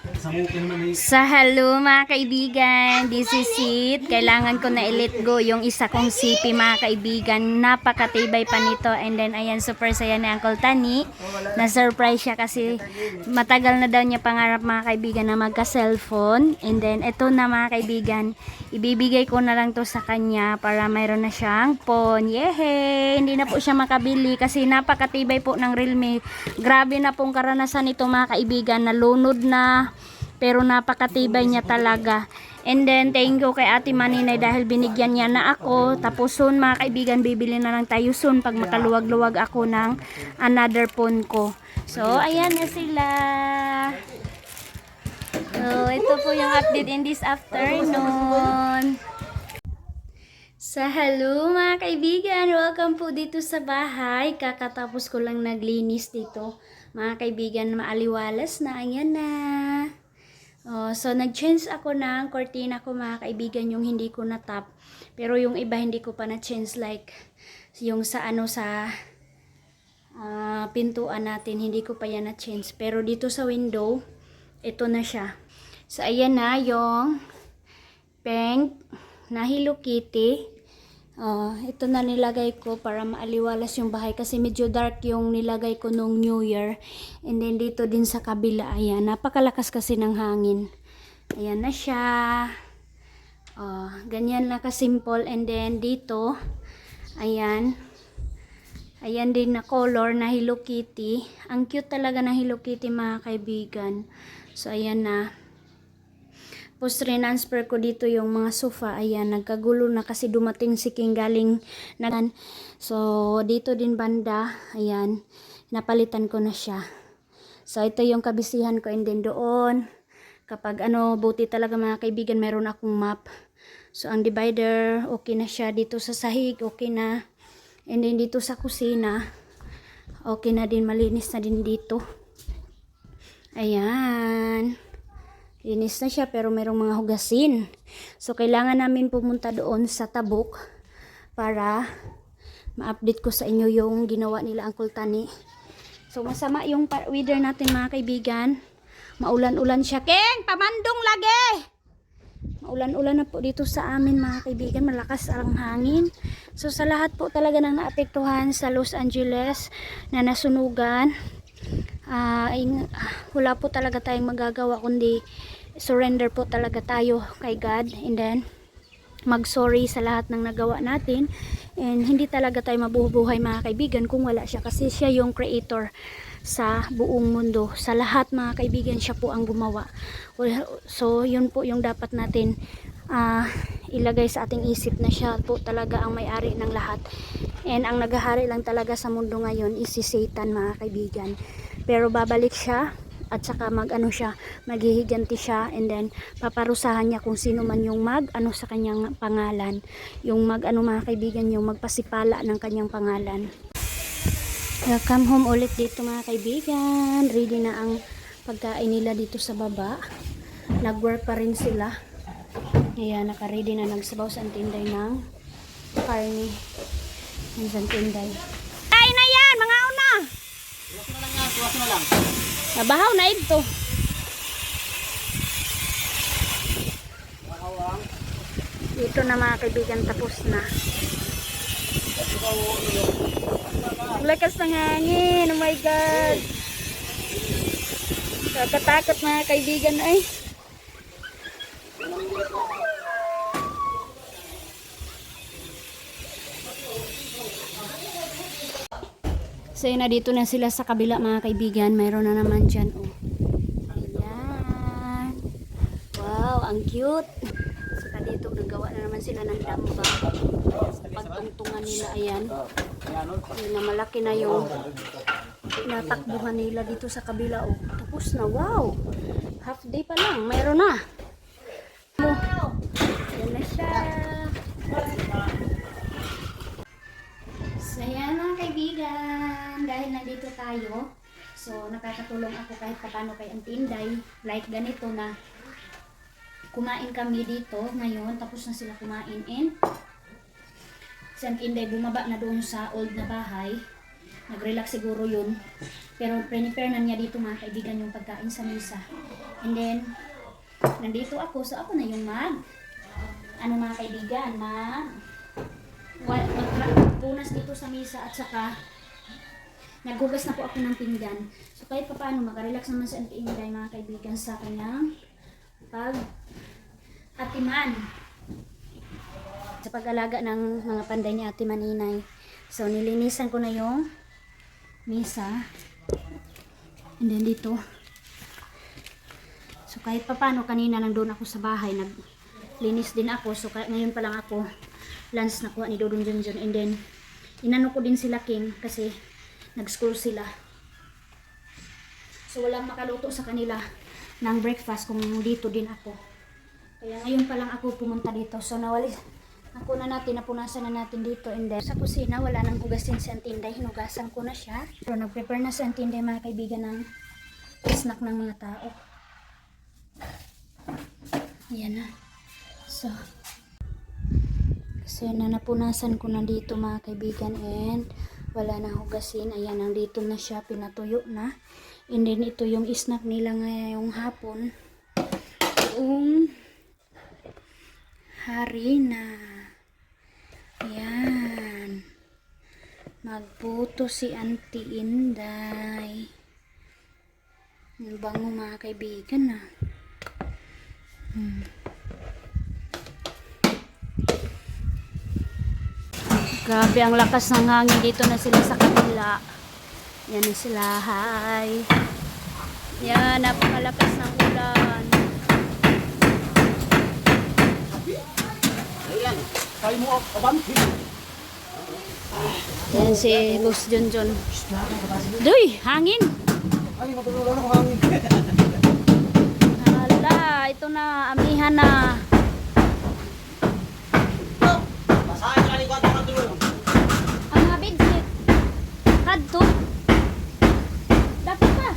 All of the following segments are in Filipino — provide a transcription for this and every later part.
Sa hello mga kaibigan, this is it. Kailangan ko na i-let go yung isa kong sipi mga kaibigan. Napakatibay pa nito. And then ayan, super saya ni Uncle Tani. Na-surprise siya kasi matagal na daw niya pangarap mga kaibigan na magka-cellphone. And then ito na mga kaibigan, ibibigay ko na lang to sa kanya para mayroon na siyang phone. Yehey! Hindi na po siya makabili kasi napakatibay po ng Realme. Grabe na pong karanasan nito mga kaibigan. Nalunod na. Pero napakatibay niya talaga. And then, thank you kay Ate Maninay dahil binigyan niya na ako. Tapos soon mga kaibigan, bibili na lang tayo soon pag makaluwag-luwag ako ng another phone ko. So, ayan na sila. So, ito po yung update in this afternoon. Sa hello mga kaibigan, welcome po dito sa bahay. Kakatapos ko lang naglinis dito. Mga kaibigan, maaliwalas na. Ayan na. So, nag-change ako ng cortina ko mga kaibigan, yung hindi ko na-tap. Pero yung iba hindi ko pa na-change, like yung sa pintuan natin, hindi ko pa yan na-change. Pero dito sa window, ito na siya. So, ayan na yung pink na Hello Kitty. Ito na nilagay ko para maaliwalas yung bahay kasi medyo dark yung nilagay ko nung New Year. And then dito din sa kabila, ayan, napakalakas kasi ng hangin. Ayan na siya. Ganyan lang ka-simple. And then dito, ayan. Ayan din na color na Hello Kitty. Ang cute talaga ng Hello Kitty mga kaibigan. So ayan na. Tapos transfer ko dito yung mga sofa. Ayan, nagkagulo na kasi dumating si King galing na. So, dito din banda. Ayan, napalitan ko na siya. So, ito yung kabisihan ko. And then doon, kapag buti talaga mga kaibigan, meron akong map. So, ang divider, okay na siya. Dito sa sahig, okay na. And then dito sa kusina, okay na din, malinis na din dito. Ayan. Linis na siya pero merong mga hugasin. So, kailangan namin pumunta doon sa Tabuk para ma-update ko sa inyo yung ginawa nila Uncle Tani. So, masama yung weather natin mga kaibigan. Maulan-ulan siya. King, pamandong lagi! Maulan-ulan na po dito sa amin mga kaibigan. Malakas ang hangin. So, sa lahat po talaga na naapektuhan sa Los Angeles na nasunugan, wala po talaga tayong magagawa kundi surrender po talaga tayo kay God, and then mag-sorry sa lahat ng nagawa natin. And hindi talaga tayo mabubuhay mga kaibigan kung wala siya, kasi siya yung creator sa buong mundo. Sa lahat mga kaibigan, siya po ang gumawa. So yun po yung dapat natin ilagay sa ating isip, na siya po talaga ang may-ari ng lahat. And ang naghahari lang talaga sa mundo ngayon is si Satan mga kaibigan. Pero babalik siya at saka maghihiganti siya, and then paparusahan niya kung sino man yung sa kanyang pangalan. Yung mga kaibigan, yung magpasipala ng kanyang pangalan. Welcome home ulit dito mga kaibigan. Ready na ang pagkain nila dito sa baba. Nag-work pa rin sila. Ayan, naka-ready na, nagsabaw sa tinday ng karne. Ang sa tinday. Ay na yan, mga una! Tuwas na lang yan, tuwas na lang. Nabahaw na ito. Dito na mga kaibigan, tapos na. Lakas ng hangin, oh my God. Kakatakot mga kaibigan ay. So yun na, dito na sila sa kabila mga kaibigan. Mayroon na naman dyan. Oh. Ayan. Wow, ang cute. Saka dito nagawa na naman sila ng damba. Sa pagtungtungan nila, ayan. Ayan na, malaki na yung natakbuhan nila dito sa kabila. Oh. Tapos na, wow. Half day pa lang, mayroon na. Ayan na siya. So ayan mga kaibigan, dahil nandito tayo, so nakakatulong ako kahit paano kay Auntie Inday. Like ganito na kumain kami dito ngayon, tapos na sila kumain, and si Auntie Inday bumaba na doon sa old na bahay. Nag-relax siguro yun. Pero prepare na niya dito mga kaibigan yung pagkain sa mesa. And then, nandito ako. So, ako na yung ano mga kaibigan, magpunas dito sa misa at saka naghugas na po ako ng pinggan. So, kahit pa paano, makarelax naman sa Auntie Inday mga kaibigan sa kanyang pag-atiman. Sa pag-alaga ng mga panday ni Ate Maninay. So, nilinisan ko na yung misa. And then dito. So, kahit pa paano, kanina nandun ako sa bahay, naglinis din ako. So, ngayon pa lang ako, lunch nakuha ni Dodong Junjun. And then, inano ko din sila King kasi nag-school sila. So, walang makaluto sa kanila ng breakfast kung dito din ako. Kaya ngayon pa lang ako pumunta dito. So, napunasan na natin dito. And then, sa kusina, wala nang hugasin si Auntie Inday. Hinugasan ko na siya. So, nag-prepare na si Auntie Inday mga kaibigan ng snack ng mga tao. Ayan na. So, kasi napunasan ko na dito mga kaibigan and wala na hugasin. Ayan, nandito na siya, pinatuyo na. And then ito yung snack nila ngayong hapon. Yung harina. Ayan. Magputo si Auntie Inday. Ang bango mga kaibigan ah. Grabe ang lakas ng hangin. Dito na sila sa kabila. Yan na sila. Hi. Yan, napakalakas ng ulan. Yan si Boss Junjun. Duy, hangin. Hala, ito na, amihan na. Ang habid kadto. Dapat pa.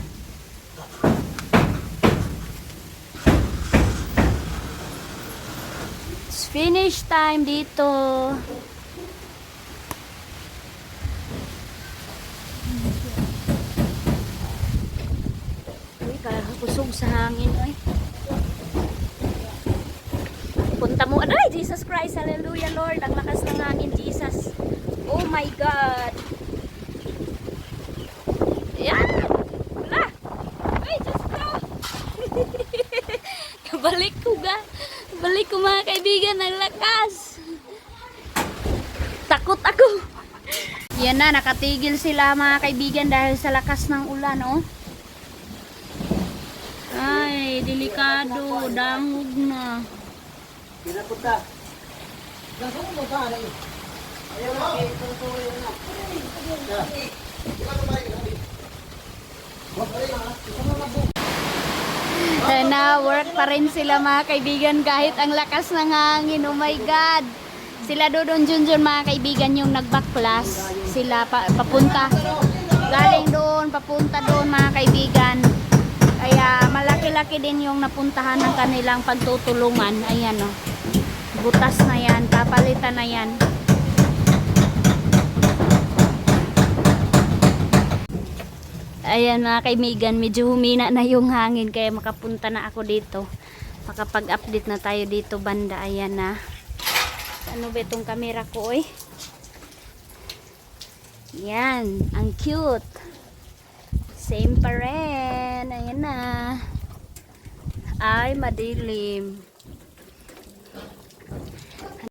It's finish time dito. Uy, kusog sa hangin, oy. Punta mo, ay, Jesus Christ, hallelujah, Lord, ang lakas ng hangin, Jesus. Oh my God. Yan. Wala. Ay, Diyos ko. Kabalik ko ga. Balik ko mga kaibigan, ang lakas. Takot ako. Yan na, nakatigil sila mga kaibigan dahil sa lakas ng ulan, oh. Ay, delikado, dangog na. Pinapunta. Gasong mo sa ano yun? Ayaw na, tutuloy na. Na work pa rin sila mga kaibigan kahit ang lakas ng hangin. Oh my God. Sila Dodong Junjun mga kaibigan yung nagbaklas. Sila papunta. Galing doon, papunta doon mga kaibigan. Kaya malaki-laki din yung napuntahan ng kanilang pagtutulungan. Ayan o. Butas na yan. Papalitan na yan. Ayan mga kaibigan. Medyo humina na yung hangin. Kaya makapunta na ako dito. Makapag-update na tayo dito banda. Ayan na. Ano ba itong camera ko eh? Yan. Ang cute. Same pa rin. Ayan na. Ay, madilim.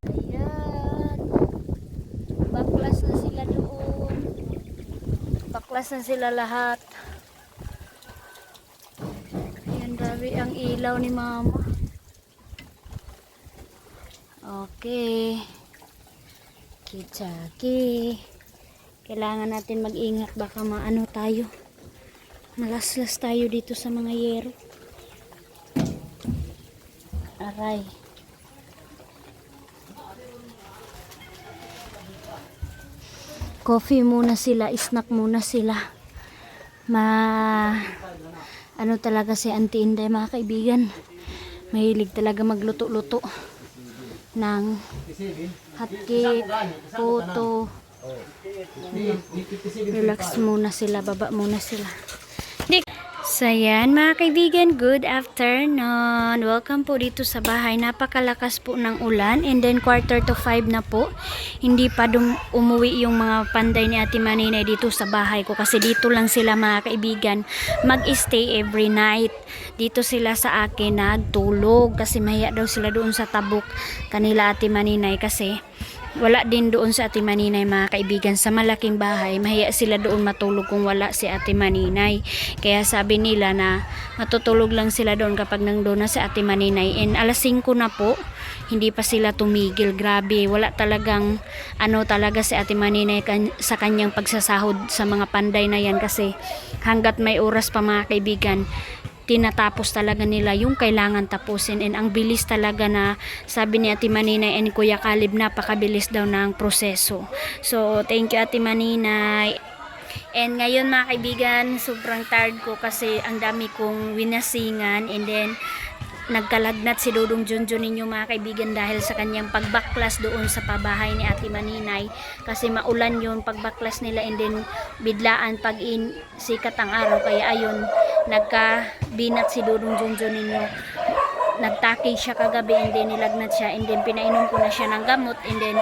Ayan. Baklas na sila doon. Baklas na sila lahat. Ayan, grabe ang ilaw ni Mama. Okay. Kitsaki. Kailangan natin mag-ingat. Baka maano tayo. Malaslas tayo dito sa mga yero. Aray. Coffee muna sila, snack muna sila. Ano talaga si Auntie Inday mga kaibigan. Mahilig talaga magluto-luto ng hotcake, puto. Relax muna sila, baba muna sila. So yan mga kaibigan, good afternoon. Welcome po dito sa bahay. Napakalakas po ng ulan and then 4:45 na po. Hindi pa umuwi yung mga panday ni Ate Maninay dito sa bahay ko kasi dito lang sila mga kaibigan mag-stay every night. Dito sila sa akin nagtulog kasi mahiya daw sila doon sa tabok kanila Ate Maninay kasi wala din doon sa Ate Maninay mga kaibigan sa malaking bahay. Mahiya sila doon matulog kung wala si Ate Maninay. Kaya sabi nila na matutulog lang sila doon kapag nandun na si Ate Maninay. And alas 5 na po, hindi pa sila tumigil. Grabe, wala talagang talaga si Ate Maninay sa kanyang pagsasahod sa mga panday na yan kasi hanggat may oras pa mga kaibigan, tinatapos talaga nila yung kailangan tapusin and ang bilis talaga na sabi ni Ate Maninay and Kuya Kalib napakabilis daw ng proseso. So thank you Ate Maninay. And ngayon mga kaibigan, sobrang tired ko kasi ang dami kong winasingan and then nagkalagnat si Dudong Junjun ninyo mga kaibigan dahil sa kanyang pagbaklas doon sa pabahay ni Ate Maninay kasi maulan yun pagbaklas nila and then biglaan pag sikat ang araw kaya ayun nagkabinat si Dudong Junjun ninyo, nagtaki siya kagabi and then nilagnat siya and then pinainom ko na siya ng gamot and then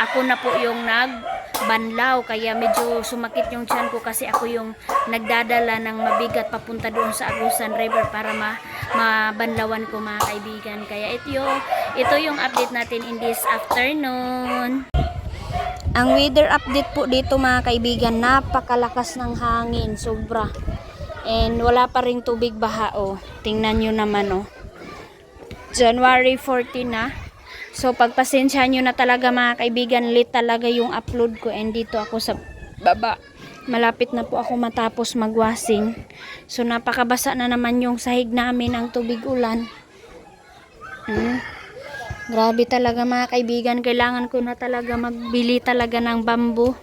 ako na po yung nagbanlaw kaya medyo sumakit yung tiyan ko kasi ako yung nagdadala ng mabigat papunta doon sa Agusan River para mabanlawan ko mga kaibigan. Kaya ito yung update natin in this afternoon. Ang weather update po dito mga kaibigan, napakalakas ng hangin, sobra. And wala pa ring tubig baha Tingnan nyo naman January 14 na. So pagpasensyahan nyo na talaga mga kaibigan, late talaga yung upload ko and dito ako sa baba. Malapit na po ako matapos magwasing. So napakabasa na naman yung sahig namin ng tubig ulan. Grabe talaga mga kaibigan, kailangan ko na talaga magbili talaga ng bamboo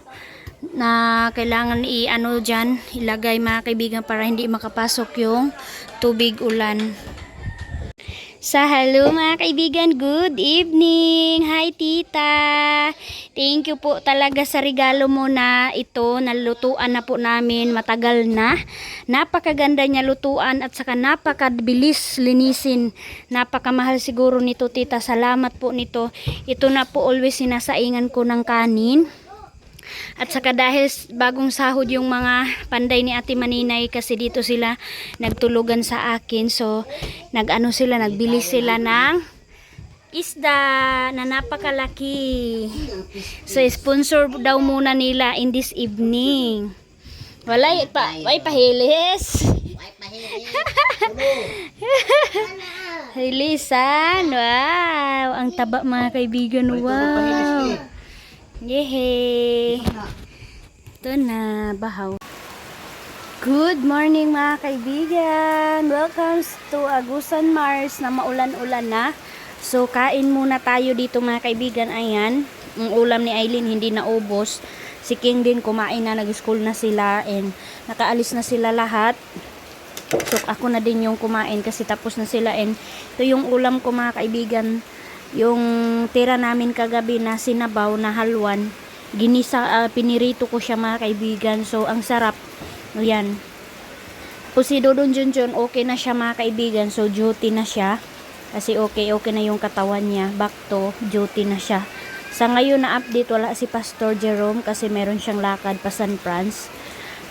na kailangan dyan, ilagay mga kaibigan para hindi makapasok yung tubig ulan. Hello mga kaibigan, good evening. Hi tita. Thank you po talaga sa regalo mo na ito. Nalutuan na po namin matagal na. Napakaganda niya lutuan at saka napakabilis linisin. Napakamahal siguro nito tita. Salamat po nito. Ito na po always sinasaingan ko ng kanin. At saka dahil bagong sahod yung mga panday ni Ate Maninay kasi dito sila nagtulugan sa akin. So nagbili sila ng isda na napakalaki. So sponsor daw muna nila in this evening. Walay pahilis. Hilisan. Wow, ang taba mga kaibigan. Wow. Yehey! Ito na, bahaw. Good morning mga kaibigan! Welcome to Agusan Mars na maulan-ulan na. So, kain muna tayo dito mga kaibigan. Ayan, ang ulam ni Aileen hindi naubos. Si King din kumain na, nag-school na sila and nakaalis na sila lahat. So, ako na din yung kumain kasi tapos na sila and ito yung ulam ko mga kaibigan. Yung tira namin kagabi na sinabaw na halwan, pinirito ko siya mga kaibigan. So ang sarap. Ayan. Po si Dudong Junjun, okay na siya mga kaibigan. So duty na siya. Kasi okay na yung katawan niya. Back to duty na siya. Sa ngayon na update, wala si Pastor Jerome kasi meron siyang lakad pa San Franz.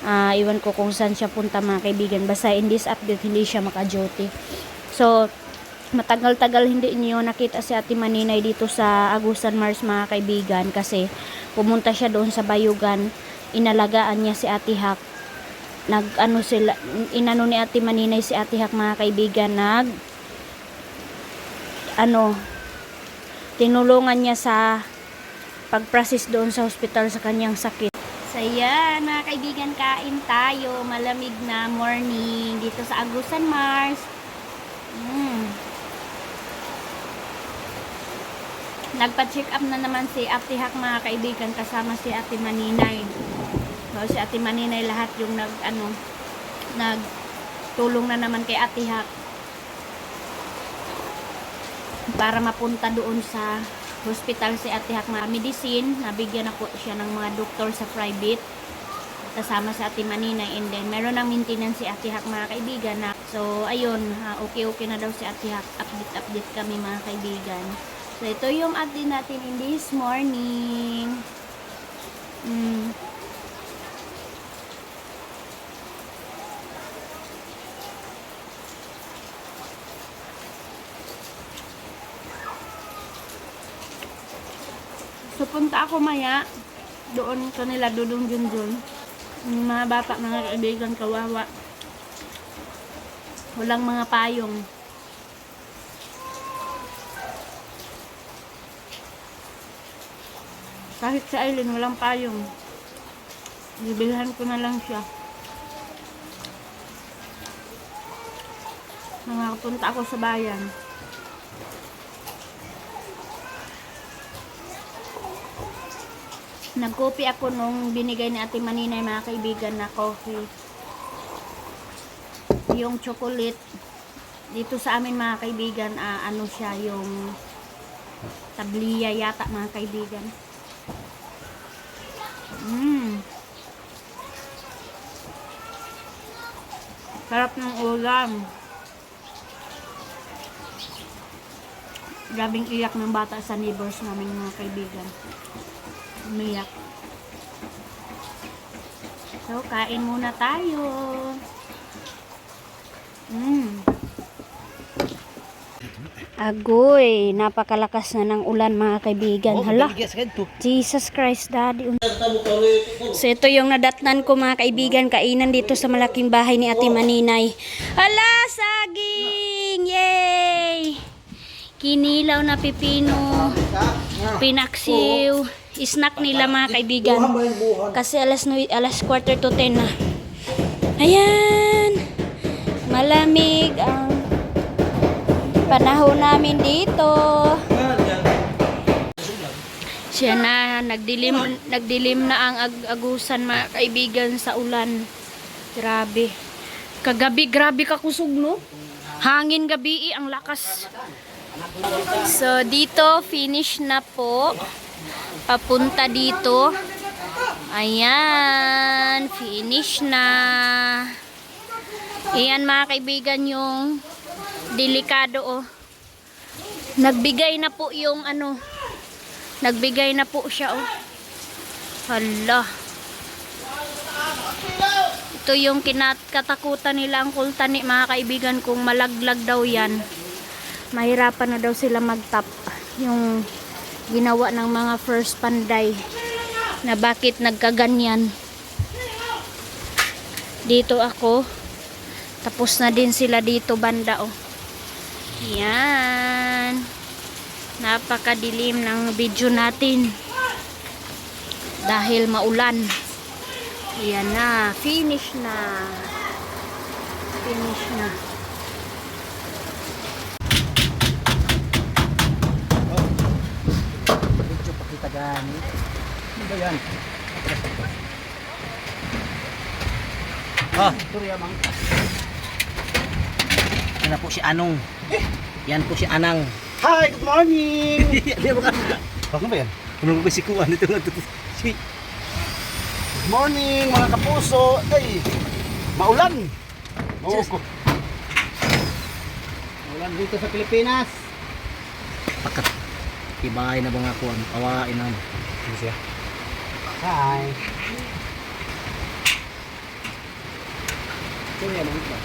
Iwan ko kung saan siya punta mga kaibigan. Basta in this update, hindi siya maka-duty. So matagal-tagal hindi niyo nakita si Ate Maninay dito sa Agusan Mars mga kaibigan kasi pumunta siya doon sa Bayugan, inalagaan niya si Ate Hak. Inano ni Ate Maninay si Ate Hak mga kaibigan, tinulungan niya sa pag-process doon sa hospital sa kanyang sakit. So yan mga kaibigan, kain tayo, malamig na morning dito sa Agusan Mars. Nagpa-check up na naman si Ate Hak mga kaibigan kasama si Ate Maninay. So, si Ate Maninay lahat yung nagtulong na naman kay Ate Hak para mapunta doon sa hospital si Ate Hak mga medicine. Nabigyan ako siya ng mga doktor sa private. kasama sa Ate Maninay, and then meron ng maintenance si Ate Hak mga kaibigan na, so ayun, okay na daw si Ate Hak, update kami mga kaibigan. So ito yung update natin in this morning. So punta ako maya doon kanila Dudong Junjun. Yung mga bata, mga kaibigan, kawawa. Walang mga payong. Kahit sa Aileen, walang payong. Bibilhan ko na lang siya. Punta ako sa bayan. Nagkopi ako nung binigay ni Ate Maninay mga kaibigan na coffee. Yung chocolate dito sa amin mga kaibigan, ano siya, yung tabliya yata mga kaibigan. Sarap ng ulam. Grabing iyak ng bata sa neighbors namin mga kaibigan. Umiyak. So, kain muna tayo. Agoy, napakalakas na ng ulan mga kaibigan. Hala, Jesus Christ, Daddy. So, ito yung nadatnan ko mga kaibigan. Kainan dito sa malaking bahay ni Ate Maninay. Hala, saging! Yay! Kinilaw na pipino. Pinaksiw. Snack nila mga kaibigan. Kasi alas 9:45 na. Ayan. Malamig ang panahon namin dito. Siya na, nagdilim na ang agusan mga kaibigan sa ulan. Grabe. Kagabi, grabe kakusog no? Hangin gabi ang lakas. So dito, finish na po. Papunta dito. Ayan, finish na. Ayan mga kaibigan yung delikado oh. Nagbigay na po yung ano. Nagbigay na po siya oh. Hala. Ito yung katakutan nila ang kultani mga kaibigan, kung malaglag daw yan. Mahirapan na daw sila magtap. Yung ginawa ng mga first panday na bakit nagkaganyan. Dito ako, tapos na din sila dito banda oh. Yan, napakadilim ng video natin dahil maulan. Yan na, finish na. Gani. Ano ba yan? Turya mang. Yan po si Anong. Yan po si Anang. Hi, good morning. Ano ba yan? Ano ba si Kuan ito lang? Good morning mga kapuso. Ay, maulan. Mauko. Maulan dito sa Pilipinas. Pakat. Ibay na mga kuwan, awain na. Ano siya? Hi. Ito yan ang ito.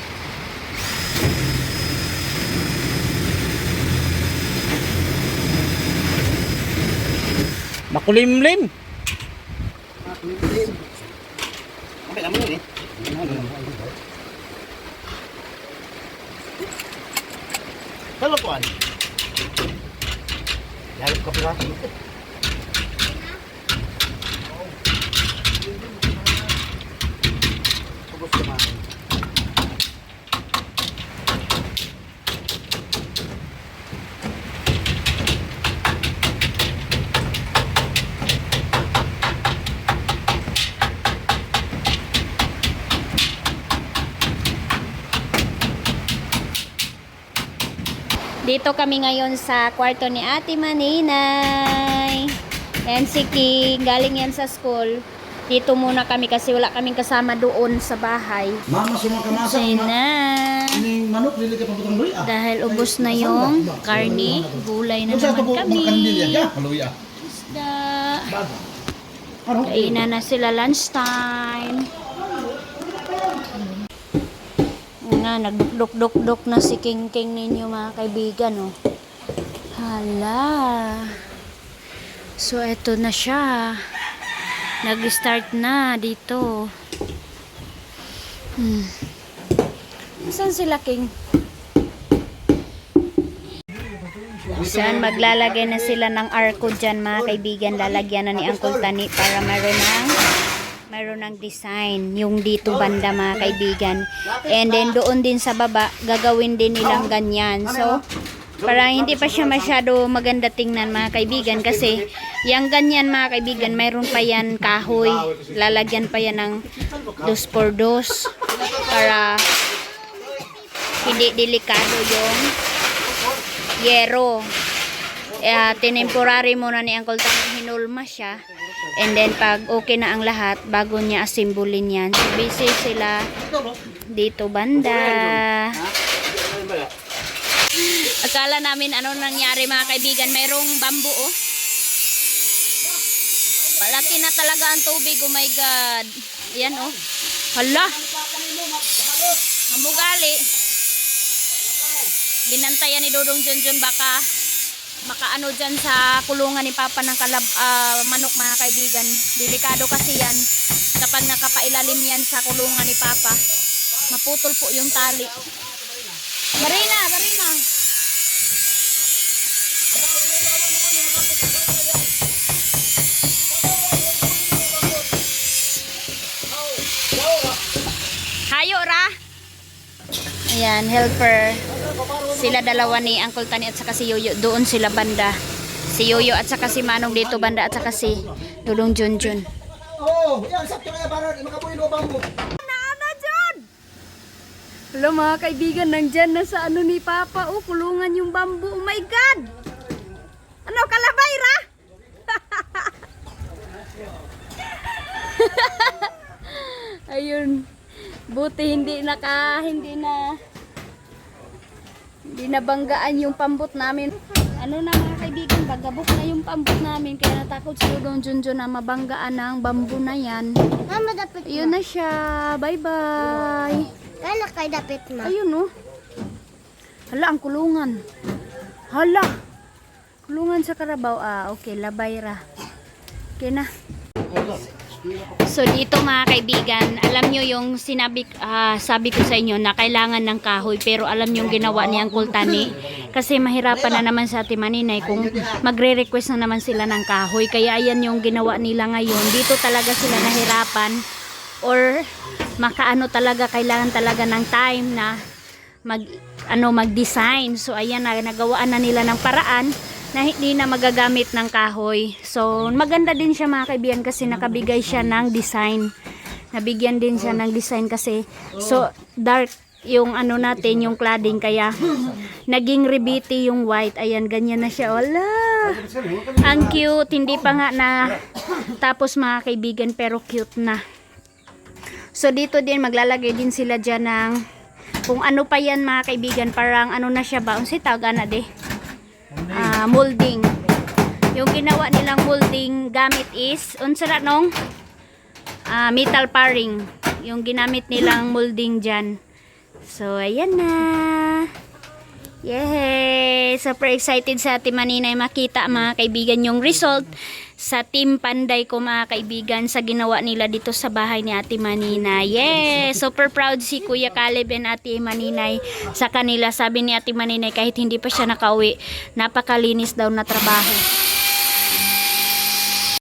Makulimlim. Makulimlim. Kapit naman yun eh. Halo kuwan. Lalap ka pala. Kubos naman. Dito kami ngayon sa kwarto ni Ate Maninay. Yan si King, galing yan sa school. Dito muna kami kasi wala kaming kasama doon sa bahay. Mama sumakamasa. Kasi na. Ini manok dili ka pagutang luya. Dahil ubos na yung karne, gulay na naman kami. Isda. Kainan na sila lunchtime. Nga, nagduk-duk-duk na si King King ninyo mga kaibigan, oh. Hala. So, eto na siya. Nag-start na dito. Saan sila, King? Saan maglalagay na sila ng arko dyan mga kaibigan. Lalagyan na ni Uncle Tani para mayroon ng design yung dito banda mga kaibigan. And then doon din sa baba gagawin din nilang ganyan. So para hindi pa siya masyado maganda tingnan mga kaibigan kasi yung ganyan mga kaibigan mayroon pa yan kahoy. Lalagyan pa yan ng 2x2 para hindi delikado yung yero. Tinemporary muna ni Uncle Tani, hinulma siya. And then pag okay na ang lahat, bago niya asimbulin yan. So busy sila dito banda. Akala namin ano nangyari mga kaibigan, mayroong bamboo, oh. Malaki na talaga ang tubig, oh my God. Ayan, oh. Hala. Ang bugali. Binantayan ni Dodong Junjun baka makaano dyan sa kulungan ni Papa ng manok mga kaibigan. Delikado kasi yan kapag nakapailalim yan sa kulungan ni Papa, maputol po yung tali. Marina. Hayo ra. Ayan, helper. Sila dalawa ni Uncle Tani at saka si Yoyo. Doon sila banda. Si Yoyo at saka si Manong dito banda at saka si Dudong Junjun. Oh, yan sakto kaya para makabuhi lubang mo. Naana dyan! Hello mga kaibigan, nandyan na sa ano ni Papa. Oh, kulungan yung bamboo. Oh my God! Ano, kalabay ra? Ayun. Buti hindi nabanggaan yung pambot namin. Ano na mga kaibigan, bagabok na yung pambot namin. Kaya natakot si Dudong Junjun na mabanggaan ng bamboo na yan. Mama, dapat Ayun na siya. Bye-bye. kaya kay dapat ma. Ayun, oh. Hala, ang kulungan. Hala. Kulungan sa karabaw. Okay. Labay ra. Okay na. So dito mga kaibigan, alam nyo yung sabi ko sa inyo na kailangan ng kahoy, pero alam nyo yung ginawa ni Uncle Tani kasi mahirapan na naman sa Ate Maninay kung magre-request na naman sila ng kahoy, kaya ayan yung ginawa nila ngayon. Dito talaga sila nahirapan or makaano talaga, kailangan talaga ng time na mag-design. So ayan na, nagawaan na nila ng paraan na hindi na magagamit ng kahoy. So maganda din siya mga kaibigan kasi nakabigay siya ng design. Nabigyan din siya ng design kasi so dark yung ano natin, yung cladding, kaya naging rebiti yung white. Ayan, ganyan na siya. Wala. Ang cute. Hindi pa nga na tapos mga kaibigan pero cute na. So dito din maglalagay din sila dyan ng kung ano pa yan mga kaibigan, parang ano na siya ba? Unsi tawag na de? Molding. Yung ginawa nilang molding gamit is unsara nung metal paring. Yung ginamit nilang molding dyan. So ayan na. Yay! Super excited sa Ate Maninay makita mga kaibigan yung result sa Team Panday ko mga kaibigan sa ginawa nila dito sa bahay ni Ate Maninay. Yay! Super proud si Kuya Caleb and Ate Maninay sa kanila. Sabi ni Ate Maninay kahit hindi pa siya nakauwi, napakalinis daw na trabaho.